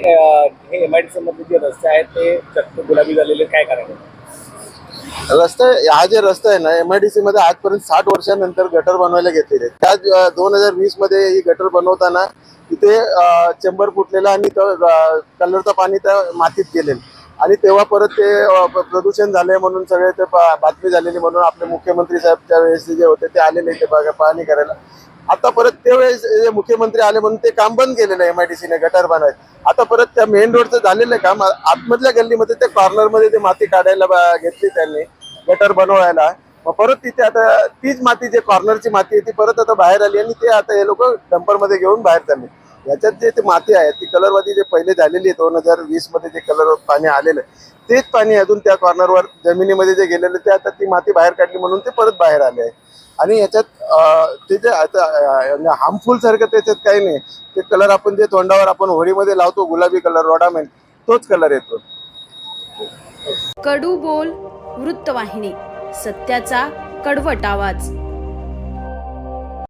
हे MIDC मध्ये जे रस्ते आहेत ते चक्क गुलाबी झालेले, काय कारण आहे? रस्ते, हा जे रस्ता आहे ना, MIDC मध्ये आजपर्यंत 60 वर्षानंतर गटर बनवायला घेतलेले. त्या 2020 मध्ये ही गटर बनवताना तिथे चेंबर फुटलेला आणि कलरचं पाणी त्या मातीत गेलेलं आणि तेव्हा परत ते प्रदूषण झाले म्हणून सगळे ते बातमी झालेली म्हणून आपले मुख्यमंत्री साहेब त्यावेळेस जे होते ते आलेले ते पाहणी करायला. आता परत त्यावेळेस जे मुख्यमंत्री आले म्हणून ते काम बंद केलेलं आहे MIDC ने गटर बनवायचं. आता परत त्या मेन रोडचं झालेलं काम आतमधल्या गल्लीमध्ये ते कॉर्नरमध्ये ते माती काढायला घेतली त्यांनी गटर बनवायला. मग परत तिथे आता तीच माती, जे कॉर्नरची माती आहे ती परत आता बाहेर आली आणि ते आता हे लोक डंपरमध्ये घेऊन बाहेर चालले. याच्यात जे ते माती आहे ती कलरवादी जे पहिले झालेली आहे 2020 मध्ये जे कलर पाणी आलेलं तेच पाणी अजून त्या कॉर्नरवर जमिनीमध्ये जे गेलेलं ते आता ती माती बाहेर काढली म्हणून ते परत बाहेर आले आहे. आणि याच्यात ते जे आता हार्मफुल सारखं त्याच्यात काही नाही. ते कलर आपण जे तोंडावर आपण होळीमध्ये लावतो गुलाबी कलर रोडामेंट, तोच कलर येतो. कडू बोल वृत्तवाहिनी, सत्याचा कडवट आवाज.